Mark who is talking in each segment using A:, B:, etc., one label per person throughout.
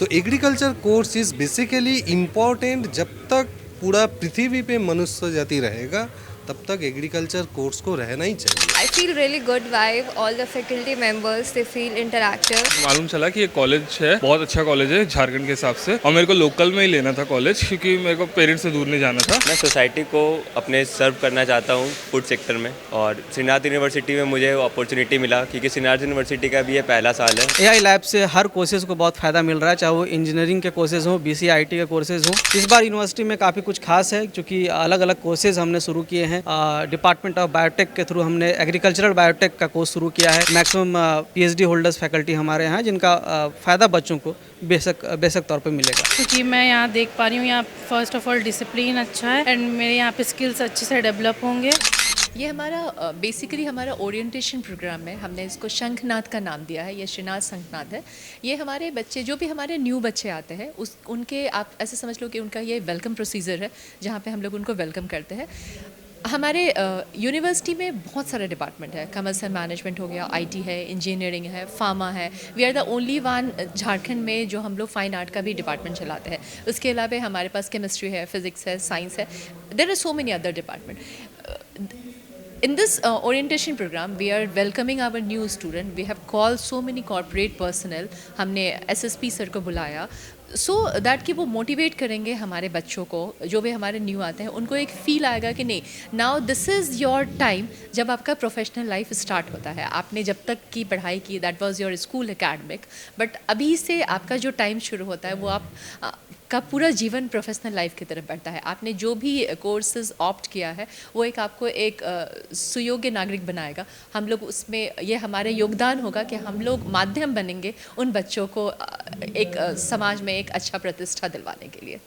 A: तो agriculture course is basically important. जब तक पूरा पृथ्वी पे मनुष्य जाति रहेगा तब तक एग्रीकल्चर कोर्स को रहना ही चाहिए।
B: I feel really good vibe. All the faculty members they feel interactive.
C: मालूम चला कि ये कॉलेज है, बहुत अच्छा कॉलेज है झारखंड के हिसाब से, और मेरे को लोकल में ही लेना था कॉलेज क्योंकि मेरे को पेरेंट्स से दूर नहीं जाना था।
D: मैं सोसाइटी को अपने सर्व करना चाहता हूँ फूड सेक्टर में, और श्रीनाथ यूनिवर्सिटी में मुझे अपॉर्चुनिटी मिला क्योंकि श्रीनाथ यूनिवर्सिटी का भी ये पहला साल है।
E: एआई लैब से हर कोर्सेज को बहुत फ़ायदा मिल रहा है, चाहे वो इंजीनियरिंग के कोर्सेज हों, बीसीआईटी के कोर्सेज हों। इस बार यूनिवर्सिटी में काफ़ी कुछ खास है क्योंकि अलग अलग कोर्सेज हमने शुरू किए हैं। डिपार्टमेंट ऑफ बायोटेक के थ्रू हमने एग्रीकल्चरल बायोटेक का कोर्स शुरू किया है। मैक्सिमम पीएचडी होल्डर्स फैकल्टी हमारे यहाँ, जिनका फ़ायदा बच्चों को बेशक तौर पे मिलेगा।
F: क्योंकि मैं यहाँ देख पा रही हूँ, यहाँ फर्स्ट ऑफ ऑल डिसिप्लिन अच्छा है एंड मेरे यहाँ पे स्किल्स अच्छे से डेवलप होंगे।
G: ये हमारा बेसिकली हमारा ओरिएंटेशन प्रोग्राम है। हमने इसको शंखनाद का नाम दिया है। ये श्रीनाथ शंखनाद है। ये हमारे बच्चे, जो भी हमारे न्यू बच्चे आते हैं, उनके आप ऐसे समझ लो कि उनका ये वेलकम प्रोसीजर है, जहाँ पे हम लोग उनको वेलकम करते हैं। हमारे यूनिवर्सिटी में बहुत सारे डिपार्टमेंट है। कमर्स मैनेजमेंट हो गया, आईटी है, इंजीनियरिंग है, फार्मा है। We are the only one Jharkhand में जो हम लोग फाइन आर्ट का भी डिपार्टमेंट चलाते हैं। उसके अलावा हमारे पास केमिस्ट्री है, फिजिक्स है, साइंस है। There are so many other department. In this orientation program, we are welcoming our new student. We have called so many corporate personnel. हमने SSP सर को बुलाया सो दैट कि वो मोटिवेट करेंगे हमारे बच्चों को, जो भी हमारे न्यू आते हैं उनको एक फील आएगा कि नहीं, now this is your time. जब आपका प्रोफेशनल लाइफ स्टार्ट होता है, आपने जब तक की पढ़ाई की that was your school academic, but अभी से आपका जो टाइम शुरू होता है वो आप का पूरा जीवन प्रोफेशनल लाइफ की तरफ बढ़ता है। आपने जो भी कोर्सेज ऑप्ट किया है वो एक आपको एक सुयोग्य नागरिक बनाएगा। हम लोग उसमें ये हमारे योगदान होगा कि हम लोग माध्यम बनेंगे उन बच्चों को एक समाज में एक अच्छा प्रतिष्ठा दिलवाने के लिए।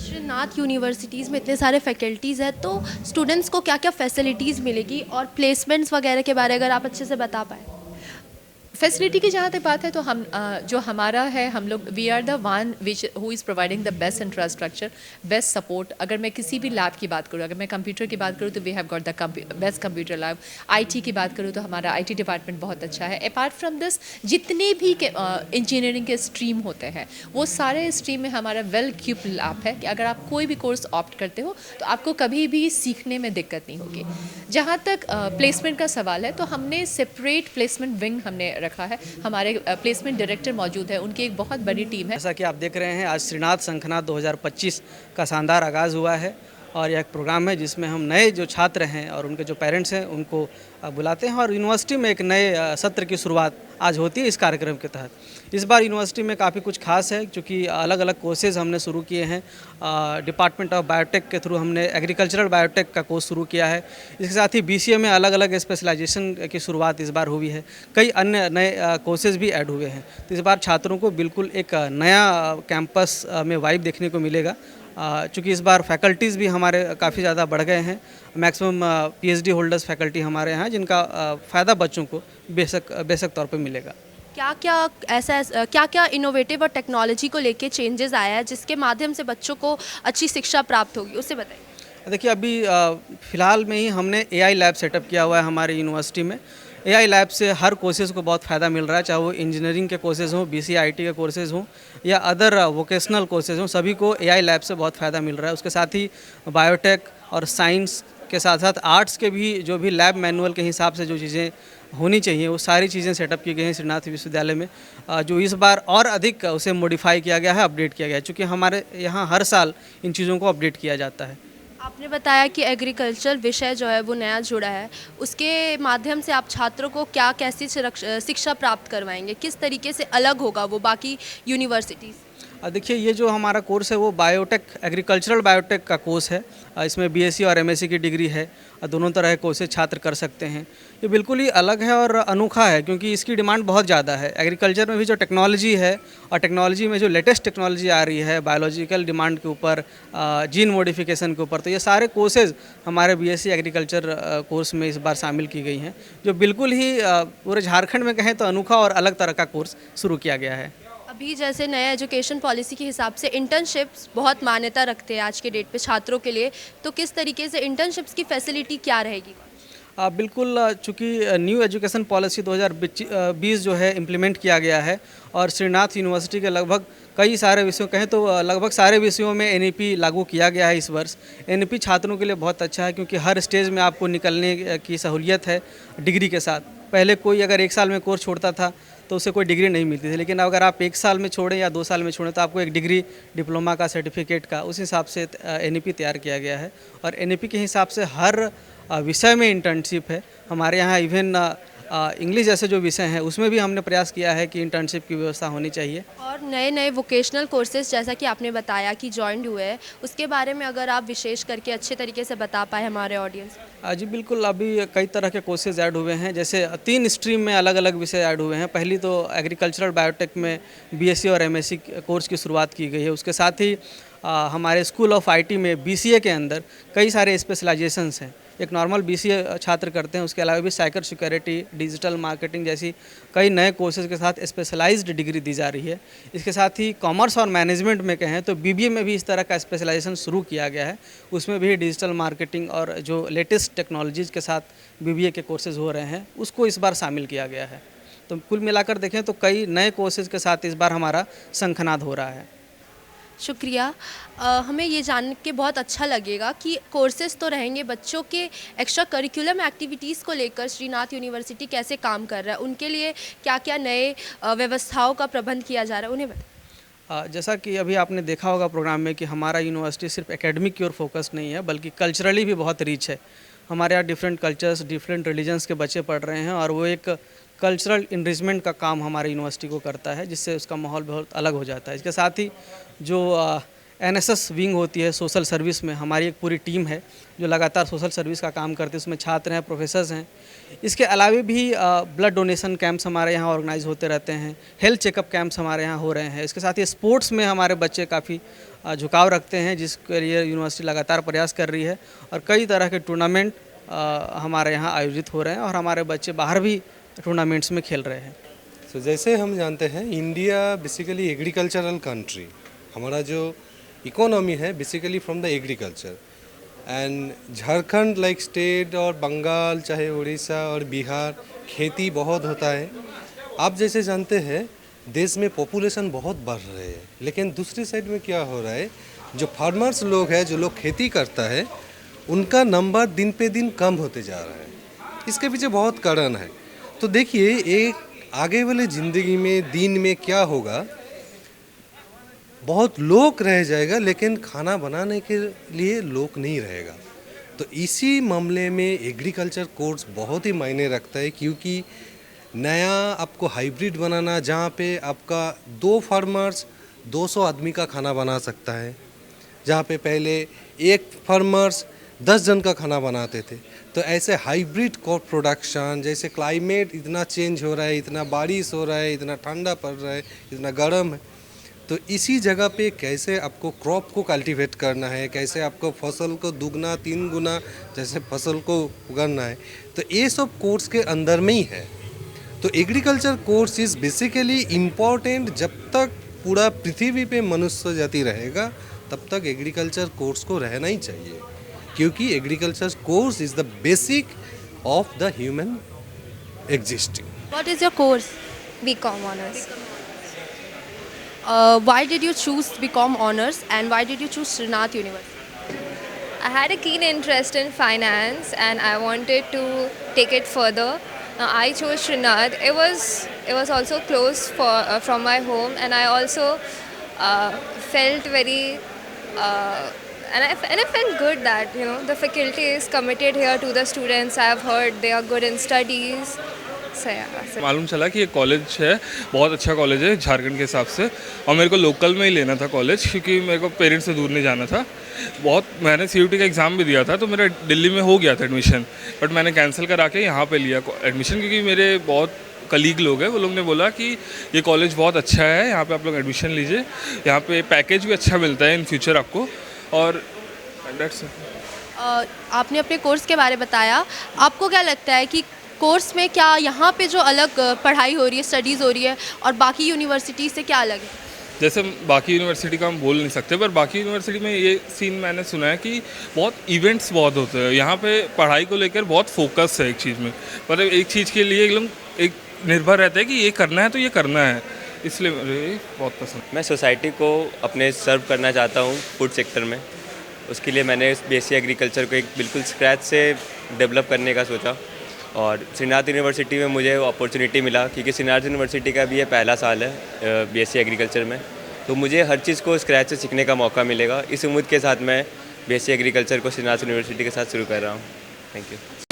H: श्रीनाथ यूनिवर्सिटीज़ में इतने सारे फैकल्टीज़ हैं, तो स्टूडेंट्स को क्या क्या फैसिलिटीज़ मिलेगी और प्लेसमेंट्स वगैरह के बारे अगर आप अच्छे से बता पाएँ।
G: फैसिलिटी की जहाँ तक बात है तो हम जो हमारा है, हम लोग we are the one which who is providing the best infrastructure, best support. अगर मैं किसी भी लैब की बात करूँ, अगर मैं कंप्यूटर की बात करूँ तो we have got the best computer lab. IT की बात करूँ तो हमारा आईटी डिपार्टमेंट बहुत अच्छा है। अपार्ट फ्रॉम दिस, जितने भी इंजीनियरिंग के स्ट्रीम होते हैं वो सारे स्ट्रीम में हमारा वेल इक्विप्ड लैब है कि अगर आप कोई भी कोर्स ऑप्ट करते हो तो आपको कभी भी सीखने में दिक्कत नहीं होगी। जहाँ तक प्लेसमेंट का सवाल है तो हमने सेपरेट प्लेसमेंट विंग हमने रखा है। हमारे प्लेसमेंट डायरेक्टर मौजूद है, उनकी एक बहुत बड़ी टीम है।
E: जैसा कि आप देख रहे हैं, आज श्रीनाथ शंखनाद 2025 का शानदार आगाज़ हुआ है और यह एक प्रोग्राम है जिसमें हम नए जो छात्र हैं और उनके जो पेरेंट्स हैं उनको बुलाते हैं और यूनिवर्सिटी में एक नए सत्र की शुरुआत आज होती है इस कार्यक्रम के तहत। इस बार यूनिवर्सिटी में काफ़ी कुछ खास है क्योंकि अलग अलग कोर्सेज हमने शुरू किए हैं। डिपार्टमेंट ऑफ बायोटेक के थ्रू हमने एग्रीकल्चरल बायोटेक का कोर्स शुरू किया है। इसके साथ ही बीसीए में अलग अलग स्पेशलाइजेशन की शुरुआत इस बार हुई है। कई अन्य नए कोर्सेज भी ऐड हुए हैं। तो इस बार छात्रों को बिल्कुल एक नया कैंपस में वाइब देखने को मिलेगा। चूँकि इस बार फैकल्टीज़ भी हमारे काफ़ी ज़्यादा बढ़ गए हैं। मैक्सिमम पीएचडी होल्डर्स फैकल्टी हमारे यहाँ, जिनका फ़ायदा बच्चों को बेशक तौर पे मिलेगा।
H: क्या क्या इनोवेटिव और टेक्नोलॉजी को लेके चेंजेस आया है जिसके माध्यम से बच्चों को अच्छी शिक्षा प्राप्त होगी, उससे बताइए।
E: देखिए, अभी फ़िलहाल में ही हमने एआई लैब सेटअप किया हुआ है हमारे यूनिवर्सिटी में। एआई लैब से हर कोर्सेज़ को बहुत फ़ायदा मिल रहा है, चाहे वो इंजीनियरिंग के कोर्सेज़ हों, बीसीआईटी के कोर्सेज़ हों या अदर वोकेशनल कोर्सेज़ हों, सभी को एआई लैब से बहुत फ़ायदा मिल रहा है। उसके साथ ही बायोटेक और साइंस के साथ साथ आर्ट्स के भी जो भी लैब मैनुअल के हिसाब से जो चीज़ें होनी चाहिए वो सारी चीज़ें सेटअप की गई हैं श्रीनाथ विश्वविद्यालय में, जो इस बार और अधिक उसे मॉडिफाई किया गया है, अपडेट किया गया है, क्योंकि हमारे यहाँ हर साल इन चीज़ों को अपडेट किया जाता है।
H: आपने बताया कि एग्रीकल्चर विषय जो है वो नया जुड़ा है, उसके माध्यम से आप छात्रों को क्या कैसी शिक्षा प्राप्त करवाएंगे, किस तरीके से अलग होगा वो बाकी यूनिवर्सिटीज़।
E: देखिए, ये जो हमारा कोर्स है वो बायोटेक एग्रीकल्चरल बायोटेक का कोर्स है। इसमें बीएससी और एमएससी की डिग्री है। दोनों तरह के कोर्सेज छात्र कर सकते हैं। ये बिल्कुल ही अलग है और अनोखा है क्योंकि इसकी डिमांड बहुत ज़्यादा है। एग्रीकल्चर में भी जो टेक्नोलॉजी है और टेक्नोलॉजी में जो लेटेस्ट टेक्नोलॉजी आ रही है बायोलॉजिकल डिमांड के ऊपर, जीन मॉडिफिकेशन के ऊपर, तो ये सारे कोर्सेज हमारे बीएससी एग्रीकल्चर कोर्स में इस बार शामिल की गई हैं, जो बिल्कुल ही पूरे झारखंड में कहें तो अनोखा और अलग तरह का कोर्स शुरू किया गया है।
H: अभी जैसे नया एजुकेशन पॉलिसी के हिसाब से इंटर्नशिप्स बहुत मान्यता रखते हैं आज के डेट पे छात्रों के लिए, तो किस तरीके से इंटर्नशिप्स की फैसिलिटी क्या रहेगी।
E: बिल्कुल, चूँकि न्यू एजुकेशन पॉलिसी 2020 जो है इम्प्लीमेंट किया गया है और श्रीनाथ यूनिवर्सिटी के लगभग कई सारे विषयों कहें तो लगभग सारे विषयों में एनईपी लागू किया गया है इस वर्ष। एनईपी छात्रों के लिए बहुत अच्छा है क्योंकि हर स्टेज में आपको निकलने की सहूलियत है डिग्री के साथ। पहले कोई अगर 1 साल में कोर्स छोड़ता था तो उसे कोई डिग्री नहीं मिलती थी, लेकिन अगर आप 1 साल में छोड़ें या 2 साल में छोड़ें तो आपको एक डिग्री, डिप्लोमा का, सर्टिफिकेट का, उस हिसाब से एनईपी तैयार किया गया है। और एनईपी के हिसाब से हर विषय में इंटर्नशिप है। हमारे यहाँ इवन इंग्लिश जैसे जो विषय हैं उसमें भी हमने प्रयास किया है कि इंटर्नशिप की व्यवस्था होनी चाहिए।
H: और नए नए वोकेशनल कोर्सेज जैसा कि आपने बताया कि जॉइंड हुए हैं, उसके बारे में अगर आप विशेष करके अच्छे तरीके से बता पाए हमारे ऑडियंस।
E: जी बिल्कुल, अभी कई तरह के कोर्सेज ऐड हुए हैं। जैसे 3 स्ट्रीम में अलग अलग विषय ऐड हुए हैं। पहली तो एग्रीकल्चरल बायोटेक में बीएससी और एमएससी कोर्स की शुरुआत की गई है। उसके साथ ही हमारे स्कूल ऑफ आईटी में बीसीए के अंदर कई सारे स्पेशलाइजेशंस हैं। एक नॉर्मल बीसीए छात्र करते हैं, उसके अलावा भी साइबर सिक्योरिटी, डिजिटल मार्केटिंग जैसी कई नए कोर्सेज के साथ स्पेशलाइज्ड डिग्री दी जा रही है। इसके साथ ही कॉमर्स और मैनेजमेंट में कहें तो बीबीए में भी इस तरह का स्पेशलाइजेशन शुरू किया गया है। उसमें भी डिजिटल मार्केटिंग और जो लेटेस्ट टेक्नोलॉजीज़ के साथ बीबीए के कोर्सेज हो रहे हैं उसको इस बार शामिल किया गया है। तो कुल मिलाकर देखें तो कई नए कोर्सेज के साथ इस बार हमारा शंखनाद हो रहा है।
H: शुक्रिया। हमें ये जान के बहुत अच्छा लगेगा कि कोर्सेज तो रहेंगे, बच्चों के एक्स्ट्रा करिकुलम एक्टिविटीज़ को लेकर श्रीनाथ यूनिवर्सिटी कैसे काम कर रहा है, उनके लिए क्या क्या नए व्यवस्थाओं का प्रबंध किया जा रहा है, उन्हें बताएं।
E: जैसा कि अभी आपने देखा होगा प्रोग्राम में कि हमारा यूनिवर्सिटी सिर्फ एकेडमिक की ओर फोकस नहीं है बल्कि कल्चरली भी बहुत रिच है। हमारे यहाँ डिफरेंट कल्चर्स, डिफरेंट रिलीजन्स के बच्चे पढ़ रहे हैं और वो एक कल्चरल इनरिचमेंट का काम हमारे यूनिवर्सिटी को करता है, जिससे उसका माहौल बहुत अलग हो जाता है। इसके साथ ही जो एनएसएस विंग होती है सोशल सर्विस में, हमारी एक पूरी टीम है जो लगातार सोशल सर्विस का काम करती है। उसमें छात्र हैं, प्रोफेसर्स हैं। इसके अलावा भी ब्लड डोनेशन कैंप्स हमारे यहाँ ऑर्गेनाइज होते रहते हैं, हेल्थ चेकअप कैंप्स हमारे यहाँ हो रहे हैं। इसके साथ ही स्पोर्ट्स में हमारे बच्चे काफ़ी झुकाव रखते हैं, जिसके लिए यूनिवर्सिटी लगातार प्रयास कर रही है और कई तरह के टूर्नामेंट हमारे यहाँ आयोजित हो रहे हैं और हमारे बच्चे बाहर भी टूर्नामेंट्स में खेल रहे हैं।
A: तो जैसे हम जानते हैं इंडिया बेसिकली एग्रीकल्चरल कंट्री, हमारा जो इकोनॉमी है basically from the agriculture. And Jharkhand like state और बंगाल, चाहे उड़ीसा और बिहार, खेती बहुत होता है। आप जैसे जानते हैं देश में पॉपुलेशन बहुत बढ़ रहे हैं, लेकिन दूसरी साइड में क्या हो रहा है, जो फार्मर्स लोग हैं, जो लोग खेती करता है, उनका नंबर दिन पे दिन कम होते जा रहा है। इसके पीछे बहुत कारण है। तो देखिए एक आगे वाले ज़िंदगी में दिन में क्या होगा, बहुत लोग रह जाएगा लेकिन खाना बनाने के लिए लोग नहीं रहेगा। तो इसी मामले में एग्रीकल्चर कोर्स बहुत ही मायने रखता है, क्योंकि नया आपको हाइब्रिड बनाना, जहाँ पे आपका 2 फार्मर्स 200 आदमी का खाना बना सकता है, जहाँ पे पहले 1 फार्मर्स 10 जन का खाना बनाते थे। तो ऐसे हाइब्रिड क्रॉप प्रोडक्शन, जैसे क्लाइमेट इतना चेंज हो रहा है, इतना बारिश हो रहा है, इतना ठंडा पड़ रहा है, इतना गर्म है, तो इसी जगह पे कैसे आपको क्रॉप को कल्टीवेट करना है, कैसे आपको फसल को 2 3 गुना जैसे फसल को उगाना है, तो ये सब कोर्स के अंदर में ही है। तो agriculture course is basically important. जब तक पूरा पृथ्वी पे मनुष्य जाति रहेगा तब तक एग्रीकल्चर कोर्स को रहना ही चाहिए, क्योंकि agriculture course is the basic of the human existing.
H: What is your course?
B: BCom honors.
H: Why did you choose BCom honors and why did you choose Srinath University?
B: I had a keen interest in finance and I wanted to take it further. I chose Srinath. It was also close from my home, and I also felt very and I felt good that the faculty is committed here to the students. I have heard they are good in studies. So yeah.
C: मालूम चला कि ये college है, बहुत अच्छा college है झारखंड के हिसाब से, और मेरे को लोकल में ही लेना था कॉलेज, क्योंकि मेरे को पेरेंट्स से दूर नहीं जाना था। मैंने CUT का एग्ज़ाम भी दिया था तो मेरा दिल्ली में हो गया था एडमिशन, बट मैंने कैंसिल करा के यहाँ पे लिया एडमिशन, क्योंकि मेरे बहुत कलीग लोग हैं, वो लोग ने बोला कि ये कॉलेज बहुत अच्छा है, यहाँ पे आप लोग एडमिशन लीजिए, यहाँ पे पैकेज भी अच्छा मिलता है इन फ्यूचर आपको। और
H: आपने अपने कोर्स के बारे में बताया, आपको क्या लगता है कि कोर्स में क्या यहाँ पे जो अलग पढ़ाई हो रही है, स्टडीज़ हो रही है, और बाकी यूनिवर्सिटी से क्या अलग है?
C: जैसे बाकी यूनिवर्सिटी का हम बोल नहीं सकते, पर बाकी यूनिवर्सिटी में ये सीन मैंने सुना है कि बहुत इवेंट्स बहुत होते हैं, यहाँ पे पढ़ाई को लेकर बहुत फोकस है एक चीज़ में, मतलब एक चीज़ के लिए एकदम एक निर्भर रहता है कि ये करना है तो ये करना है, इसलिए मुझे ये बहुत पसंद।
D: मैं सोसाइटी को अपने सर्व करना चाहता हूँ फूड सेक्टर में। उसके लिए मैंने बीएससी एग्रीकल्चर को एक बिल्कुल स्क्रैच से डेवलप करने का सोचा और श्रीनाथ यूनिवर्सिटी में मुझे अपॉर्चुनिटी मिला क्योंकि श्रीनाथ यूनिवर्सिटी का भी ये पहला साल है बीएससी एग्रीकल्चर में, तो मुझे हर चीज़ को स्क्रैच से सीखने का मौका मिलेगा। इस उम्मीद के साथ मैं बीएससी एग्रीकल्चर को श्रीनाथ यूनिवर्सिटी के साथ शुरू कर रहा हूँ। Thank you.